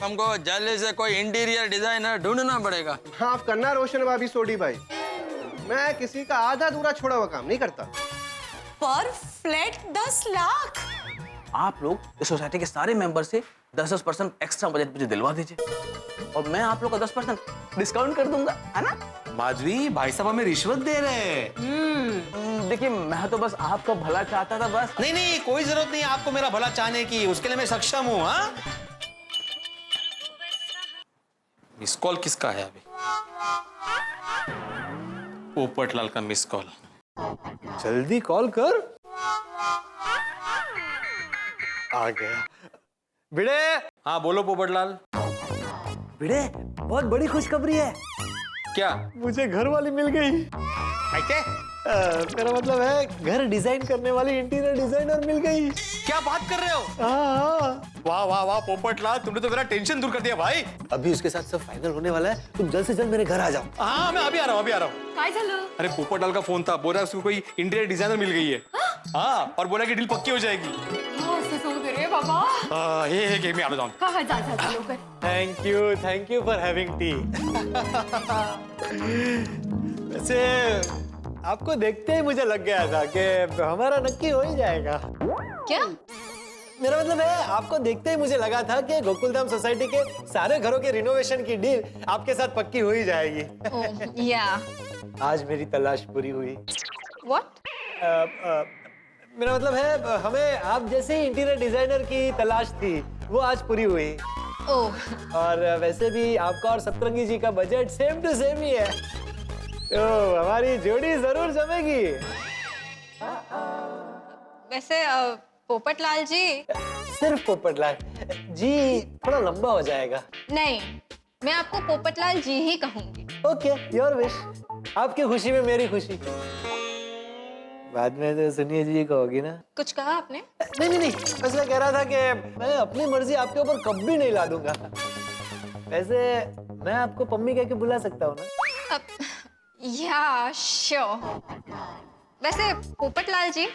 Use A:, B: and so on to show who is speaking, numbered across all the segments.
A: हमको जल्दी से कोई इंटीरियर डिजाइनर ढूंढना पड़ेगा।
B: माफ करना रोशन भाभी सोडी भाई, मैं किसी का आधा अधूरा छोड़ा हुआ काम नहीं करता।
C: पर फ्लैट 10 लाख।
D: आप लोग इस सोसाइटी के सारे मेंबर से 10% एक्स्ट्रा बजट मुझे दिलवा दीजिए और मैं आप लोग का 10% डिस्काउंट कर दूंगा, है ना?
E: माधवी, भाई साहब हमें रिश्वत दे रहे हैं।
D: देखिए मैं तो बस आपका भला चाहता था बस।
E: नहीं नहीं, कोई जरूरत नहीं आपको मेरा भला चाहने की, उसके लिए मैं सक्षम हूँ। हाँ, मिस कॉल किसका है अभी? पोपटलाल का मिस कॉल।
B: जल्दी कॉल कर। आ गया भिड़े।
E: हाँ बोलो पोपटलाल।
B: भिड़े, बहुत बड़ी खुशखबरी है।
E: क्या?
B: मुझे घर वाली मिल गई।
E: क्या?
B: मेरा मतलब है घर डिजाइन करने वाली इंटीरियर डिजाइनर मिल गई।
E: क्या बात कर रहे हो?
B: हाँ।
E: वाह वाह वाह पोपटलाल, तुमने तो मेरा टेंशन दूर कर दिया भाई।
B: अभी उसके साथ सब फाइनल होने वाला है, तुम जल्द से जल्द मेरे घर आ जाओ।
E: हाँ मैं अभी आ रहा हूँ, अभी आ रहा हूँ।
C: काय झालं?
E: अरे पोपटलाल का फोन था, बोल रहा है उसको कोई इंटीरियर डिजाइनर मिल गई है। हाँ, और बोला कि डील पक्की हो जाएगी।
C: असं सांगू दे रे बाबा।
E: हे मैं आ रहा हूँ।
C: हा जा जा जा लवकर।
B: Thank you for having T. वैसे आपको देखते ही मुझे लग गया था कि हमारा नक्की हो ही जाएगा।
C: क्या?
B: मेरा मतलब है आपको देखते ही मुझे लगा था कि गोकुलधाम सोसाइटी के सारे घरों के रिनोवेशन की डील आपके साथ पक्की हो ही जाएगी।
C: ओह या।
B: आज मेरी तलाश पूरी हुई।
C: व्हाट?
B: मेरा मतलब है हमें आप जैसे ही इंटीरियर डिजाइनर की तलाश थी, वो आज पूरी हुई।
C: ओह
B: और वैसे भी आपका और सतरंगी जी का बजट सेम टू सेम ही है, तो हमारी जोड़ी जरूर जमेगी।
C: वैसे पोपटलाल जी।
B: सिर्फ पोपटलाल जी थोड़ा लंबा हो जाएगा।
C: नहीं, मैं आपको पोपटलाल जी ही कहूंगी।
B: Okay, your wish. आपकी खुशी में मेरी खुशी। बाद में तो सुनिए जी कहोगी ना।
C: कुछ कहा आपने?
B: नहीं नहीं नहीं, बस मैं कह रहा था कि मैं अपनी मर्जी आपके ऊपर कभी नहीं ला दूंगा। वैसे मैं आपको पम्मी कह के बुला सकता हूँ ना?
C: या श्योर। वैसे पोपटलाल जी,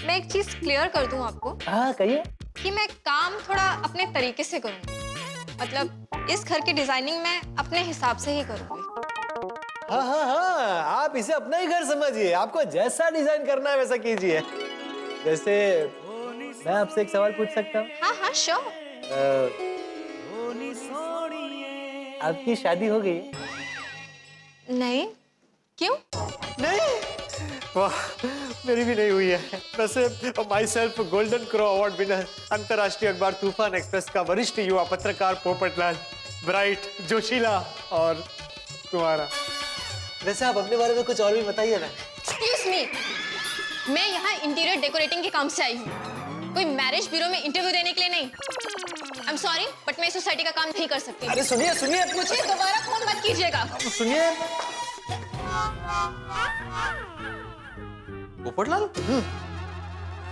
C: मैं एक चीज क्लियर कर दूं आपको
B: हाँ कहिए।
C: कि मैं काम थोड़ा अपने तरीके से करूंगी। मतलब इस घर की डिजाइनिंग मैं अपने हिसाब से ही करूंगी।
B: हाँ हाँ हाँ, आप इसे अपना ही घर समझिए, आपको जैसा डिजाइन करना है वैसा कीजिए। वैसे मैं आपसे एक सवाल पूछ सकता हूँ?
C: हाँ हाँ श्योर।
B: आपकी शादी हो गई है?
C: नहीं, क्यों?
B: नहीं? वाह, मेरी भी नहीं हुई है। वैसे my self golden crow award winner, अंतर्राष्ट्रीय अखबार तूफान एक्सप्रेस का वरिष्ठ युवा पत्रकार पोपटलाल, ब्राइट, जोशीला और तुम्हारा। वैसे आप अपने बारे में कुछ और भी बताइए ना।
C: एक्सक्यूज मी, मैं यहाँ इंटीरियर डेकोरेटिंग के काम से आई हूँ, कोई मैरिज ब्यूरो में इंटरव्यू देने के लिए नहीं। आई एम सॉरी, बट मैं सोसाइटी का काम नहीं कर सकती।
B: अरे सुनिए सुनिए,
C: मुझे दोबारा फोन मत कीजिएगा।
B: सुनिए।
E: पोपटलाल,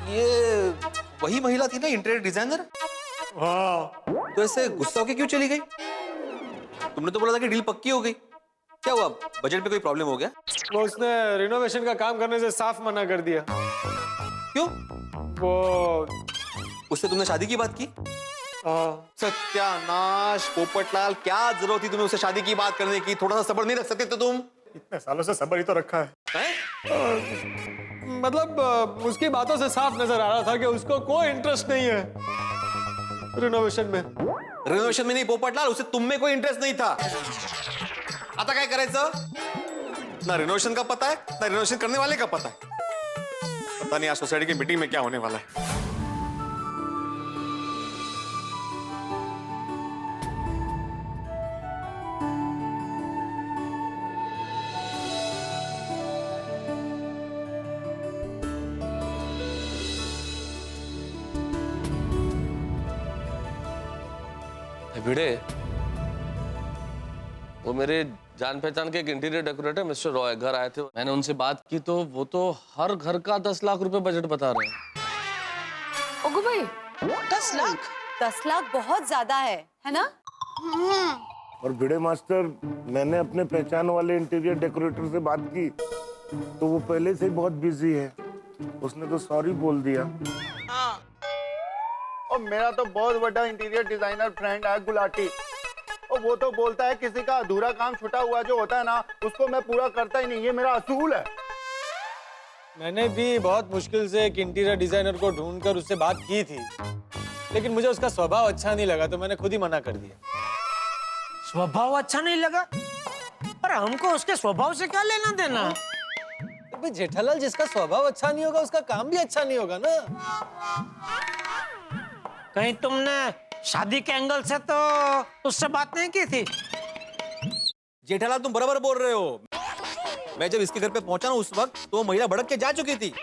E: ये वही महिला थी ना इंटीरियर डिजाइनर?
B: हाँ।
E: तो ऐसे गुस्सा होके क्यों चली गई? तुमने तो बोला था कि डील पक्की हो गई। क्या हुआ, बजट में कोई प्रॉब्लम हो गया?
B: वो उसने रिनोवेशन का काम करने से साफ मना कर दिया।
E: क्यों?
B: वो
E: उससे तुमने शादी की बात की? सत्यानाश पोपटलाल, क्या जरूरत थी तुम्हें उससे शादी की बात करने की? थोड़ा सा सब्र नहीं रख सकते थे तुम?
B: इतने सालों से सब्र ही तो रखा है। मतलब उसकी बातों से साफ नजर आ रहा था कि उसको कोई इंटरेस्ट नहीं है रिनोवेशन में।
E: रिनोवेशन में नहीं पोपटलाल, उसे तुम में कोई इंटरेस्ट नहीं था। आता काय करायचं? ना रिनोवेशन का पता है, ना रिनोवेशन करने वाले का पता है। पता नहीं आज सोसाइटी की मीटिंग में क्या होने वाला है।
F: भिड़े, वो मेरे जान पहचान के एक इंटीरियर डेकोरेटर मिस्टर रॉय घर आए थे। मैंने उनसे बात की तो वो तो हर घर का 10 लाख रुपए बजट बता रहे हैं।
C: ओगो भाई,
G: 10 लाख?
H: 10 लाख बहुत ज्यादा है ना?
G: और भिड़े मास्टर, मैंने अपने पहचान वाले इंटीरियर डेकोरेटर से बात की तो वो पहले से ही बहुत बिजी है। उसने तो सॉरी बोल दिया।
I: और मेरा तो बहुत बड़ा इंटीरियर डिजाइनर फ्रेंड है गुलाटी, और वो तो बोलता है किसी का अधूरा काम छुटा हुआ जो होता है ना उसको मैं पूरा करता ही नहीं, ये मेरा असूल है।
B: मैंने भी बहुत मुश्किल से एक इंटीरियर डिजाइनर को ढूंढकर उससे बात की थी, लेकिन मुझे उसका स्वभाव अच्छा नहीं लगा तो मैंने खुद ही मना कर दिया।
J: स्वभाव अच्छा नहीं लगा? पर हमको उसके स्वभाव से क्या लेना देना?
B: भाई जेठालाल, जिसका स्वभाव अच्छा नहीं होगा उसका काम भी अच्छा नहीं होगा ना।
J: कहीं तुमने शादी के एंगल से तो उससे बात नहीं की थी?
E: जेठालाल तुम बराबर बोल रहे हो। मैं जब इसके घर पे पहुंचा ना उस वक्त तो वो महिला भड़क के जा चुकी थी।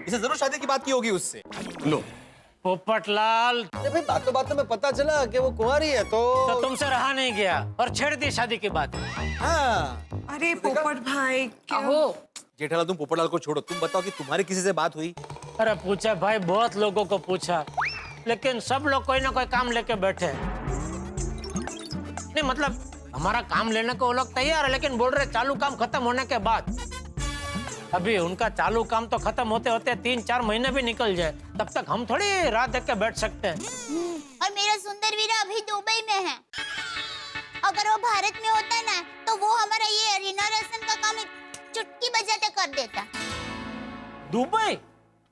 E: इसे जरूर शादी की बात की होगी उससे। लो
J: पोपटलाल,
B: भाई बातों बातों में पता चला कि वो कुंवारी है तो
J: तुमसे रहा नहीं गया और छेड़ दी शादी की बात।
E: हाँ।
K: अरे पोपट भाई क्या?
E: जेठालाल तुम पोपटलाल को छोड़ो, तुम बताओ कि तुम्हारी किसी से बात हुई?
J: अरे पूछा भाई, बहुत लोगों को पूछा, लेकिन सब लोग कोई ना कोई काम लेके बैठे। नहीं मतलब हमारा काम लेने को वो लोग तैयार है, लेकिन बोल रहे चालू काम खत्म होने के बाद। अभी उनका चालू काम तो खत्म होते होते 3-4 महीने भी निकल जाए, तब तक हम थोड़ी राह देख के बैठ सकते हैं।
L: और मेरा सुंदर वीरा अभी दुबई में है। अगर वो भारत में होता ना तो वो हमारा ये रिनोवेशन का काम चुटकी बजाते कर देता।
J: दुबई?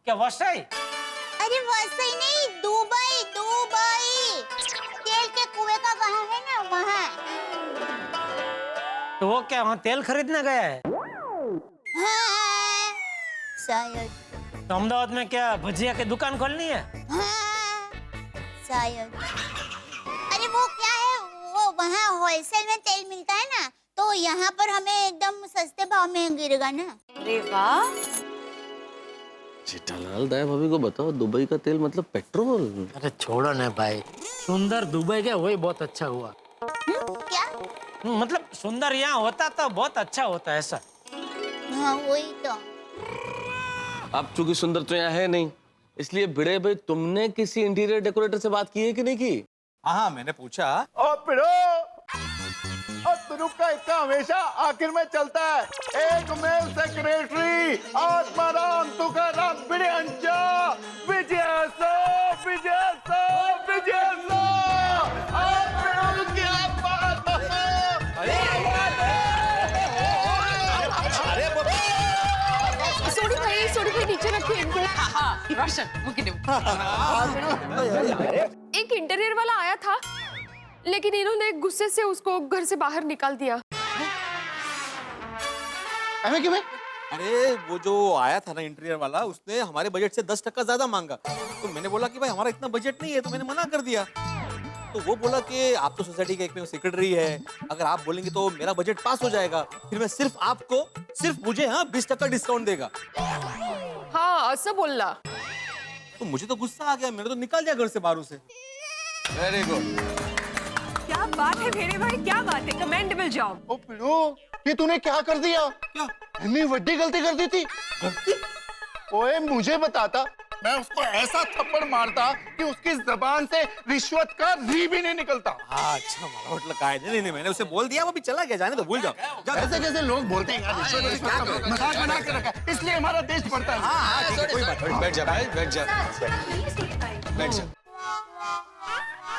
J: क्या वसई?
L: अरे वसई नहीं, दुबई। दुबई तेल के कुएं का वहाँ है ना, वहाँ।
J: तो वो क्या वहाँ तेल खरीदने गया है?
L: हाँ, शायद।
J: तो अहमदाबाद में क्या भजिया की दुकान खोलनी है?
L: हाँ, शायद। अरे वो क्या है, वो वहाँ होलसेल में तेल मिलता है ना, तो यहाँ पर हमें एकदम सस्ते भाव में गिरेगा ना।
H: अरे वाह।
F: जेठालाल, दया भाभी को बताओ, दुबई का तेल मतलब पेट्रोल।
J: अरे छोड़ो ना भाई, सुंदर दुबई गया वही बहुत अच्छा हुआ।
L: क्या?
J: मतलब सुंदर यहाँ होता तो बहुत अच्छा होता है ऐसा।
L: हाँ वही तो।
F: अब चूंकि सुंदर तो यहाँ है नहीं, इसलिए भिड़े भाई तुमने किसी इंटीरियर डेकोरेटर से बात की है कि नहीं की?
E: हाँ मैंने पूछा।
I: ओ पिड़ो, और तुरुप का इक्का हमेशा आखिर में चलता है। एक मेल सेक्रेटरी आत्माराम तुकाराम बिड़े अंजा विजय सो विजय सो विजय सो। आप पिड़ो क्या बात है?
K: सोडी भाई नीचे रखिए इनको। रोशन एक इंटीरियर वाला आया था, लेकिन इन्होंने गुस्से से उसको घर से बाहर निकाल दिया।
E: अरे वो जो आया था ना इंटीरियर वाला, उसने हमारे बजट से 10% ज्यादा मांगा। तो मैंने बोला कि भाई हमारा इतना बजट नहीं है, तो मैंने मना कर दिया। तो वो बोला कि आप तो सोसाइटी के एक में सेक्रेटरी है, अगर आप बोलेंगे तो मेरा बजट पास हो जाएगा, फिर मैं सिर्फ मुझे 20% डिस्काउंट देगा।
K: हाँ ऐसा बोलना।
E: तो मुझे तो गुस्सा आ गया, मैंने तो निकाल दिया घर से बाहर से।
F: Very good.
K: क्या बात है भेड़े भाई, क्या बात है, कमेंडेबल जॉब।
I: ओ पिड़ो, ये तूने क्या कर दिया?
E: क्या?
I: इतनी बड़ी गलती कर दी थी? ओए मुझे बताता, मैं उसको ऐसा थप्पड़ मारता कि उसकी जबान से रिश्वत का री भी नहीं निकलता।
E: अच्छा मालूट लगा है। नहीं मैंने उसे बोल दिया, वो भी चला गया, जाने तो भूल जाओ।
I: ऐसे कैसे लोग बोलते हैं यार, रिश्वत मजाक बना के रखा है, इसलिए हमारा देश बढ़ता है।
E: हाँ ठीक है, कोई बात नहीं।
F: बैठ जा भाई, बैठ जा, बैठ जा।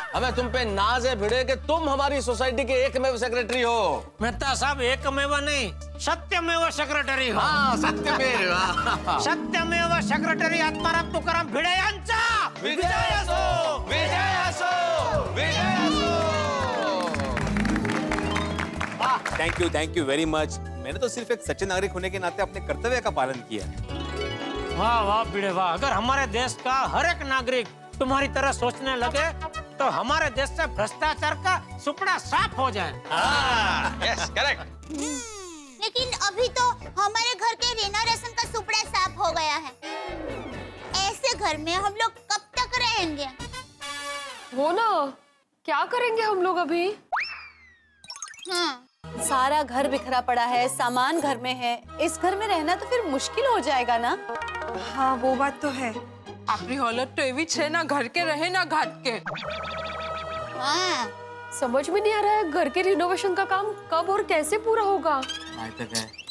F: हमें तुम पे नाज है भिड़े कि तुम हमारी सोसाइटी के एकमेव सेक्रेटरी हो।
J: मेहता साहब एकमेव नहीं, सत्यमेव सेक्रेटरी हो।
F: हाँ सत्यमेव।
J: सत्यमेव सेक्रेटरी आत्माराम तुकाराम भिड़े यांचा
F: विजय असो, विजय असो, विजय असो।
E: Thank you very much. मैंने तो सिर्फ एक सच्चे नागरिक होने के नाते अपने कर्तव्य का पालन किया।
J: वाह वाह भिड़े वाह। अगर हमारे देश का हर एक नागरिक तुम्हारी तरह सोचने लगे तो हमारे देश से भ्रष्टाचार का सुपड़ा साफ हो जाए।
F: Yes correct.
L: लेकिन अभी तो हमारे घर के रिनोवेशन का सुपड़ा साफ हो गया है। ऐसे घर में हम लोग कब तक रहेंगे?
K: वो ना, क्या करेंगे हम लोग अभी?
L: हाँ।
H: सारा घर बिखरा पड़ा है, सामान घर में है, इस घर में रहना तो फिर मुश्किल हो जाएगा ना।
K: हाँ वो बात तो है।
M: આપણી હાલત તો એવી છે ના ઘર के रहे ना घाट के।
L: हाँ।
K: समझ में नहीं आ रहा है घर के रिनोवेशन का काम कब और कैसे पूरा होगा।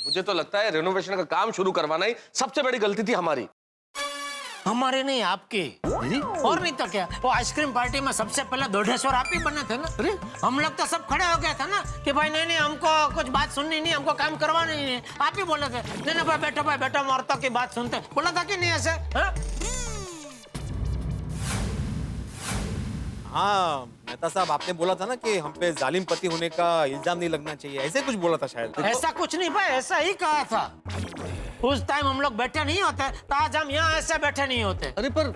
F: मुझे तो लगता है रिनोवेशन का काम शुरू करवाना ही सबसे बड़ी गलती थी हमारी।
J: हमारी नहीं आपकी। और नहीं तो क्या, वो आइसक्रीम पार्टी में सबसे पहले दोढेश्वर आप ही बने थे ना। अरे हम लोग तो सब खड़े हो गए थे ना कि भाई नहीं नहीं हमको कुछ बात सुननी नहीं, हमको काम करवाना नहीं है। आप ही बोले थे नहीं नहीं भाई बैठो औरतों की बात सुनते, बोला था कि नहीं ऐसे?
E: हाँ मेहता साहब, आपने बोला था ना कि हम पे जालिम पति होने का इल्जाम नहीं लगना चाहिए, ऐसे कुछ बोला था शायद।
J: ऐसा कुछ नहीं भाई, ऐसा ही कहा था। उस टाइम हम लोग बैठे नहीं होते तो आज हम यहाँ ऐसे बैठे नहीं होते।
F: अरे पर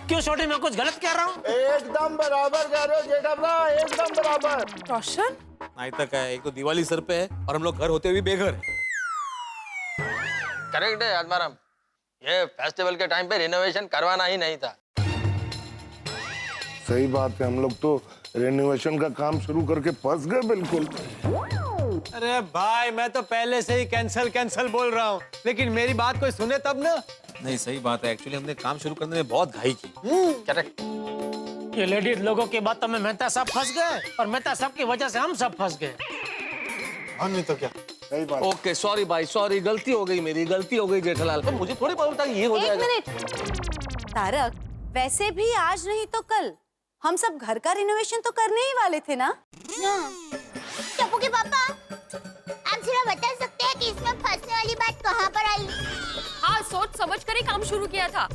J: क्यों छोटी, मैं कुछ गलत कह रहा हूँ?
I: एकदम बराबर कह रहे हो जेठाभरा, एकदम बराबर।
M: रोशन,
E: नहीं तक है, एक तो दिवाली सर पे है और हम लोग घर होते हुए बेघर है।
A: करेक्ट है आत्माराम, ये फेस्टिवल के टाइम पे रिनोवेशन करवाना ही नहीं था।
G: सही बात है, हम लोग तो रेनोवेशन का काम शुरू करके फंस गए बिल्कुल।
B: अरे भाई मैं तो पहले से ही कैंसल बोल रहा हूँ, लेकिन मेरी बात कोई सुने तब ना।
E: नहीं सही बात है, एक्चुअली हमने काम शुरू करने में बहुत घाई की।
A: करेक्ट।
J: ये लेडीज लोगों की बातों में मेहता साहब फंस गए और मेहता साहब की वजह से हम सब फंस गए।
E: और नहीं तो क्या।
G: सही बात।
F: ओके सॉरी भाई, सॉरी, गलती हो गई मेरी, गलती हो गई जेठालाल। पर मुझे थोड़ी पता था कि ये हो
H: एक
F: जाएगा।
H: मिनट तारक, वैसे भी आज नहीं तो कल हम सब घर का रिनोवेशन तो करने ही वाले थे ना।
L: टप्पू के पापा, आप जरा बता सकते हैं कि इसमें फंसने वाली बात कहाँ पर आई?
K: हाँ सोच समझ कर ही काम शुरू किया था,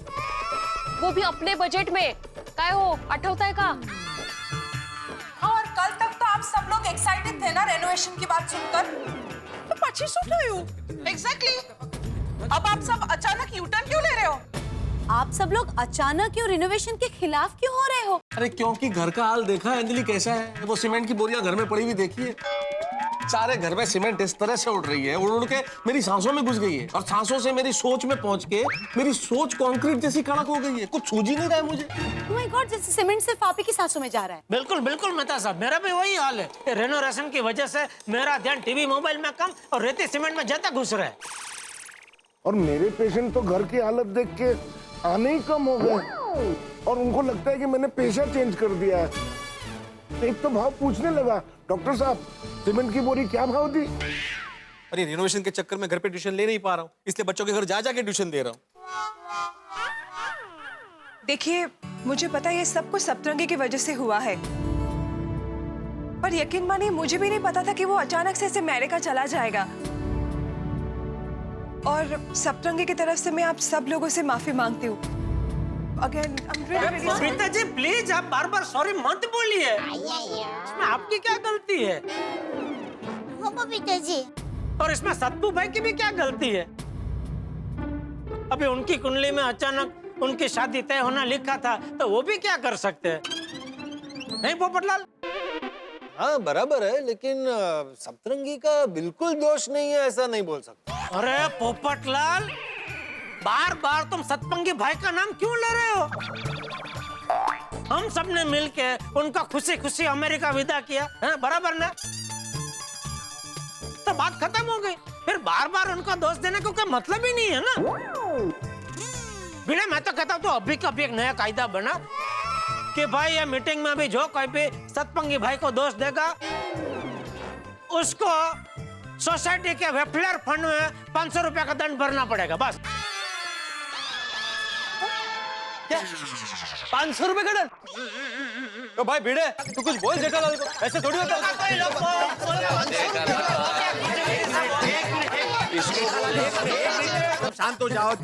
K: वो भी अपने बजट में। काय हो आठवताय का?
M: और कल तक तो आप सब लोग एक्साइटेड थे ना रेनोवेशन की बात सुनकर, तो पची सुन रही हूँ। एग्जैक्टली। अब आप सब अचानक यूटर्न क्यों ले रहे हो?
H: आप सब लोग अचानक क्यों रिनोवेशन के खिलाफ क्यों हो रहे हो?
F: अरे क्योंकि घर का हाल देखा है अंजलि कैसा है, वो सीमेंट की बोरियां घर में पड़ी हुई देखिए। सारे घर में सीमेंट इस तरह से उड़ रही है, उड़ के मेरी सांसों में घुस गई है और सांसों से मेरी सोच में पहुंच के मेरी सोच कंक्रीट जैसी कड़क हो गई है, कुछ सूझ ही नहीं रहा है मुझे।
H: Oh my God, जैसे सीमेंट सिर्फ आप ही की सांसों में जा रहा है।
J: बिल्कुल बिल्कुल मेहता साहब, मेरा भी वही हाल है। रेनोवेशन की वजह से मेरा ध्यान टीवी मोबाइल में कम और रेती सीमेंट में ज्यादा घुस रहा है।
G: और मेरे पेशेंट तो घर की हालत देख के आने ही कम हो गए और उनको लगता है कि मैंने पेशा चेंज कर दिया है। एक तो भाव पूछने लगा, डॉक्टर साहब सीमेंट की बोरी क्या भाव दी?
E: अरे रिनोवेशन के चक्कर में घर पे ट्यूशन ले नहीं पा रहा हूँ, इसलिए बच्चों के घर जा जाके ट्यूशन दे रहा हूँ।
M: देखिए मुझे पता है ये सब कुछ सप्तरंगी की वजह से हुआ है, पर यकीन मानिए मुझे भी नहीं पता था कि वो अचानक से ऐसे अमेरिका चला जाएगा। और सप्तरंगी की तरफ से मैं आप सब लोगों से माफी मांगती हूँ। अगेन
J: प्रीता जी प्लीज आप बार बार सॉरी मत बोलिए, इसमें आपकी क्या गलती है?
L: हो बबीता जी।
J: और इसमें सत्तू भाई की भी क्या गलती है? अभी उनकी कुंडली में अचानक उनकी शादी तय होना लिखा था तो वो भी क्या कर सकते हैं, नहीं पोपटलाल?
B: हाँ बराबर है, लेकिन सप्तरंगी का बिल्कुल दोष नहीं है, ऐसा नहीं बोल सकता।
J: अरे पोपटलाल, बार बार तुम सतपंगी भाई का नाम क्यों ले रहे हो? हम सबने मिलके उनका खुशी खुशी अमेरिका विदा किया है, बराबर ना? तो बात खत्म हो गई, फिर बार बार उनका दोष देने को कोई मतलब ही नहीं है ना। बिना मैं तो कहता हूँ तो अभी का अभी एक नया कायदा बना कि भाई ये मीटिंग में भी जो कोई भी सतपंगी भाई को दोष देगा उसको सोसाइटी के वेलफेयर फंड में 500 रुपया का दंड भरना पड़ेगा, बस।
B: 500 रुपए का दंड? तो भाई भिड़े तू कुछ बोल जेठालाल को, ऐसे थोड़ी होता
E: है। शांत हो जाओ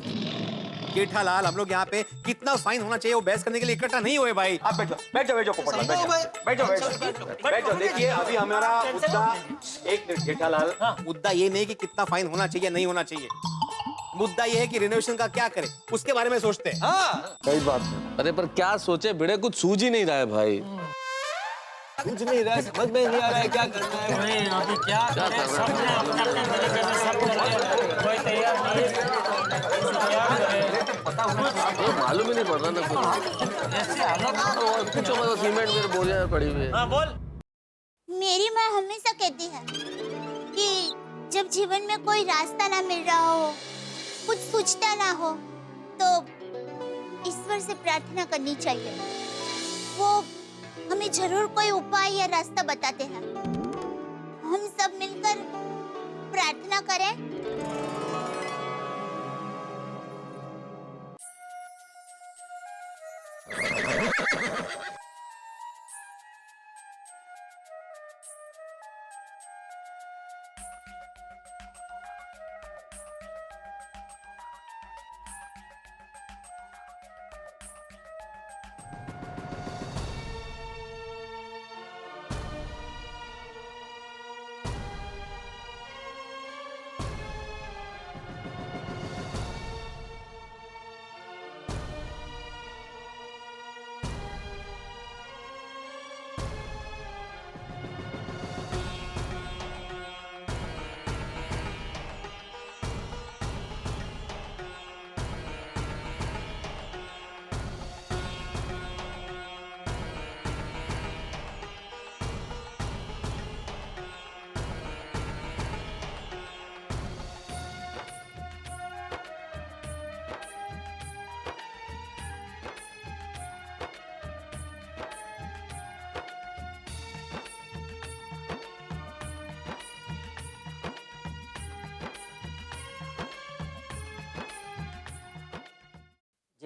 E: जेठालाल, हम लोग यहाँ पे कितना फाइन होना चाहिए वो बहस करने के लिए इकट्ठा नहीं हुए भाई।
I: आप बैठो पोपटलाल, बैठो। देखिए अभी हमारा मुद्दा, एक मिनट जेठालाल,
E: मुद्दा ये नहीं कि कितना फाइन होना चाहिए नहीं होना चाहिए, मुद्दा ये है कि रिनोवेशन का क्या करें उसके बारे में सोचते हैं।
F: हाँ
G: सही बात है।
F: अरे पर क्या सोचे भिड़े, कुछ सूझ ही नहीं रहा है भाई।
B: कुछ नहीं रहा है, समझ में नहीं आ रहा है क्या करना है।
J: नहीं, अभी क्या करें? सबने अपने तरीके से सब कर लिया, कोई तैयार नहीं है, क्या करें?
F: ये मालूम ही नहीं पड़ रहा ना कुछ।
J: ऐसी हालत
F: और कुछ मतलब सीमेंट मेरे बोरियां पड़ी हुई है।
J: हाँ बोल।
L: मेरी माँ हमेशा कहती है कि जब जीवन में कोई रास्ता ना मिल रहा हो, कुछ सूझता ना हो, तो ईश्वर से प्रार्थना करनी चाहिए। वो हमें जरूर कोई उपाय या रास्ता बताते हैं। हम सब मिलकर प्रार्थना करें।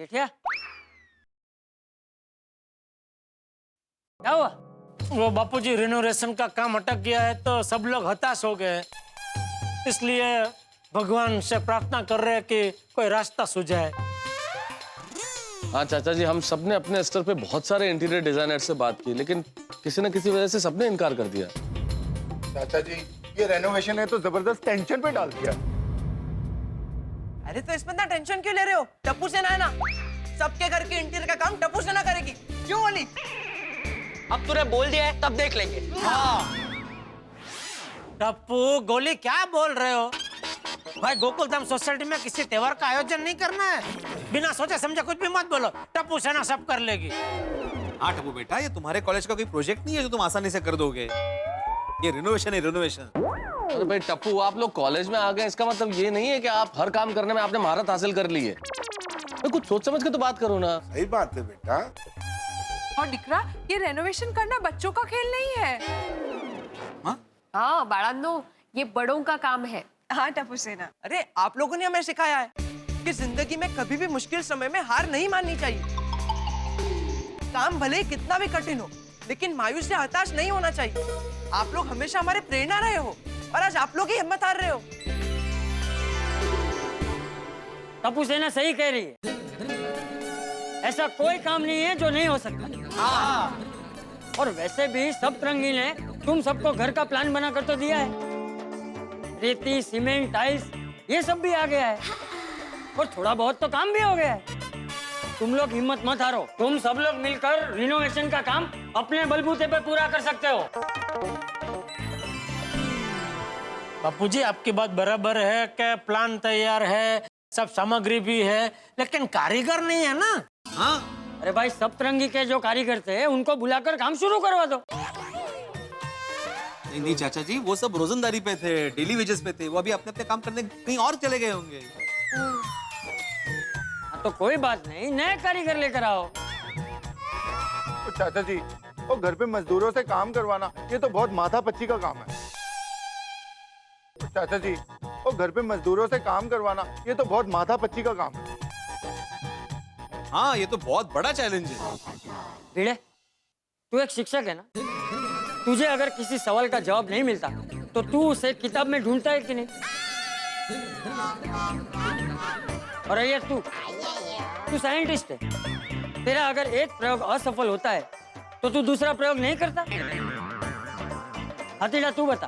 J: जेठिया क्या हुआ? वो बापूजी रिनोवेशन का काम अटक गया है तो सब लोग हताश हो गए, इसलिए भगवान से प्रार्थना कर रहे हैं कि कोई रास्ता सुझाए।
F: हाँ चाचा जी, हम सबने अपने स्तर पे बहुत सारे इंटीरियर डिजाइनर से बात की, लेकिन किसी न किसी वजह से सबने इनकार कर दिया।
I: चाचा जी, ये रेनोवेशन है तो जबरदस्त टेंशन पे डाल दिया।
M: अरे तो इसमें इतना टेंशन क्यों ले रहे हो? टप्पू सेना है ना, सबके घर के इंटीरियर का काम टप्पू सेना करेगी। क्यों ओली?
A: अब तूने बोल दिया है तब देख लेंगे।
J: टप्पू गोली क्या बोल रहे हो भाई? गोकुलधाम सोसाइटी में किसी त्योहार का आयोजन नहीं करना है, बिना सोचे समझे कुछ भी मत बोलो। टप्पू सेना सब कर लेगी।
E: हाँ टप्पू बेटा, ये तुम्हारे कॉलेज का कोई प्रोजेक्ट नहीं है जो तुम आसानी से कर दोगे। ये रिनोवेशन है, रिनोवेशन।
F: अरे भाई टप्पू, आप लोग कॉलेज में आ गए इसका मतलब ये नहीं है कि आप हर काम करने में आपने महारत हासिल कर ली है। कुछ सोच समझ के तो बात करो ना।
G: सही बात है बेटा।
M: और दिकरा, ये रेनोवेशन करना बच्चों का खेल नहीं है।
K: हाँ बाळांनो, ये बड़ों का काम है।
M: हाँ टप्पू सेना, अरे आप लोगों ने हमें सिखाया है कि जिंदगी में कभी भी मुश्किल समय में हार नहीं माननी चाहिए। काम भले ही कितना भी कठिन हो, लेकिन मायूस या हताश नहीं होना चाहिए। आप लोग हमेशा हमारे प्रेरणा रहे हो और आज आप लोग ही हिम्मत हार रहे हो।
J: टप्पू सेना सही कह रही है, ऐसा कोई काम नहीं है जो नहीं हो सकता। और वैसे भी सब तरंगी ने तुम सबको घर का प्लान बना कर तो दिया है। रेती, सीमेंट, टाइल्स ये सब भी आ गया है और थोड़ा बहुत तो काम भी हो गया है। तुम लोग हिम्मत मत हारो, तुम सब लोग मिलकर रिनोवेशन का काम अपने बलबूते पे पूरा कर सकते हो। बापूजी आपकी बात बराबर है कि प्लान तैयार है, सब सामग्री भी है, लेकिन कारीगर नहीं है ना।
E: हाँ
J: अरे भाई, सब तरंगी के जो कारीगर थे उनको बुलाकर काम शुरू करवा दो।
E: नहीं चाचा जी, वो सब रोजंदारी पे थे, डेली वेजेस पे थे। वो अभी अपने अपने काम करने कहीं और चले गए होंगे।
J: तो कोई बात नहीं, नए कारीगर लेकर आओ।
I: तो चाचा जी, वो घर पे मजदूरों से काम करवाना ये तो बहुत माथापच्ची का काम है। तो चाचा जी, वो घर पे मजदूरों से काम करवाना ये तो बहुत माथापच्ची का काम है।
E: हाँ, ये तो बहुत बड़ा चैलेंज है।
J: भिड़े, तू एक शिक्षक है ना, तुझे अगर किसी सवाल का जवाब नहीं मिलता तो तू उसे किताब में ढूंढता है कि नहीं? और ये तू साइंटिस्ट है, तेरा अगर एक प्रयोग असफल होता है तो तू दूसरा प्रयोग नहीं करता? हतीड़ा तू बता,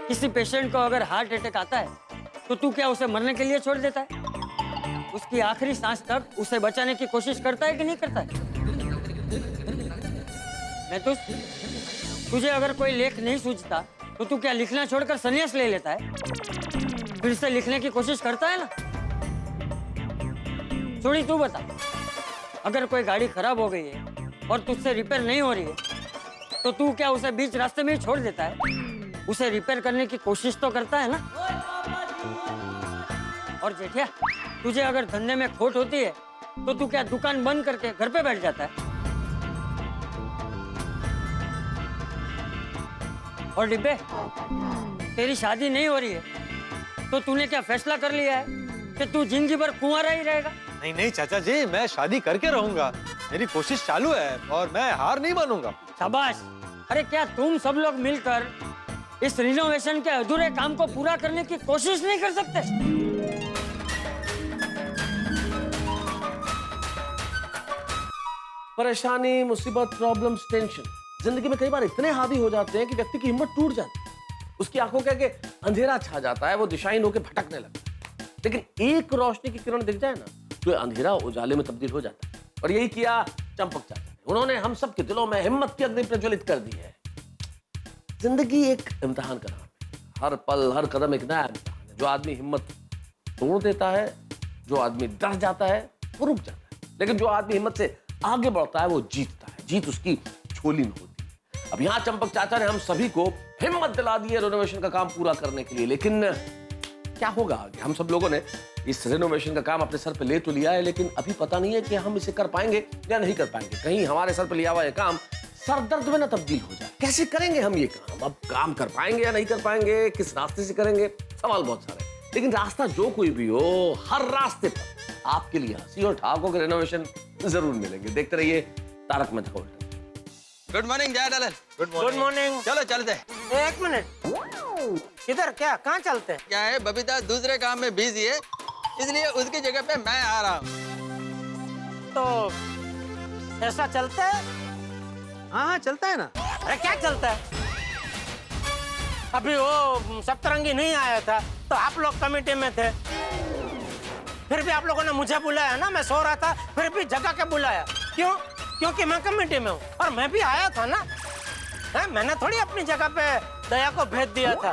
J: किसी पेशेंट को अगर हार्ट अटैक आता है तो तू क्या उसे मरने के लिए छोड़ देता है? उसकी आखिरी सांस तक उसे बचाने की कोशिश करता है कि नहीं करता है? मैं तुझे अगर कोई लेख नहीं सूझता तो तू क्या लिखना छोड़कर संन्यास ले लेता है? फिर से लिखने की कोशिश करता है ना? छोड़ी तू बता, अगर कोई गाड़ी खराब हो गई है और तुझसे रिपेयर नहीं हो रही है तो तू क्या उसे बीच रास्ते में ही छोड़ देता है? उसे रिपेयर करने की कोशिश तो करता है ना? और जेठिया, तुझे अगर धंधे में खोट होती है तो तू क्या दुकान बंद करके घर पे बैठ जाता है? और डिब्बे, तेरी शादी नहीं हो रही है तो तूने क्या फैसला कर लिया है कि तू जिंदगी भर कुंवारा ही रहेगा?
E: नहीं नहीं चाचा जी, मैं शादी करके रहूंगा। मेरी कोशिश चालू है और मैं हार नहीं मानूंगा।
J: शाबाश। अरे क्या तुम सब लोग मिलकर इस रिनोवेशन के अधूरे काम को पूरा करने की कोशिश नहीं कर सकते?
F: परेशानी, मुसीबत, प्रॉब्लम्स, टेंशन जिंदगी में कई बार इतने हावी हो जाते हैं कि व्यक्ति की हिम्मत टूट जाती है। उसकी आंखों के आगे अंधेरा छा जाता है, वो दिशाहीन होकर भटकने लगता है। लेकिन एक रोशनी की किरण दिख जाए ना तो अंधेरा उजाले में तब्दील हो जाता है। और यही किया चंपक चाचा ने। उन्होंने हम सब के दिलों में हिम्मत की अग्नि प्रज्वलित कर दी है। जिंदगी एक इम्तिहान का नाम है। हर पल, हर कदम एक नया इम्तिहान है। जो आदमी हिम्मत तोड़ देता है, जो आदमी डर जाता है, वो रुक जाता है। लेकिन जो आदमी हिम्मत से आगे बढ़ता है वो जीतता है। जीत उसकी झोली में होती है। अब यहाँ चंपक चाचा ने हम सभी को हिम्मत दिला दी है रिनोवेशन का काम पूरा करने के लिए। लेकिन क्या होगा आगे? हम सब लोगों ने इस रिनोवेशन का काम अपने सर पे ले तो लिया है, लेकिन अभी पता नहीं है कि हम इसे कर पाएंगे या नहीं कर पाएंगे। कहीं हमारे सर पे लिया हुआ ये काम सरदर्द में ना तब्दील हो जाए। कैसे करेंगे हम ये काम? अब काम कर पाएंगे या नहीं कर पाएंगे? किस रास्ते से करेंगे? सवाल बहुत सारे। लेकिन रास्ता जो कोई भी हो, हर रास्ते पर आपके लिए हंसी और ठहाकों के रेनोवेशन जरूर मिलेंगे। देखते रहिए तारक मेहता का उल्टा।
A: Good morning Jaya Dalal.
J: Good morning.
A: चलो चलते।
J: एक मिनट, किधर? क्या कहाँ चलते हैं?
A: क्या है बबीता दूसरे काम में बिजी है, इसलिए उसकी जगह पे मैं आ रहा हूँ।
J: तो ऐसा चलता है?
A: हाँ चलता है ना।
J: अरे क्या चलता है? अभी वो सप्तरंगी नहीं आया था तो आप लोग कमेटी में थे, फिर भी आप लोगों ने मुझे बुलाया ना। मैं सो रहा था फिर भी जगा के बुलाया। क्यों? क्योंकि मैं कमेटी में हूँ और मैं भी आया था ना। मैंने थोड़ी अपनी जगह पे दया को भेज दिया था।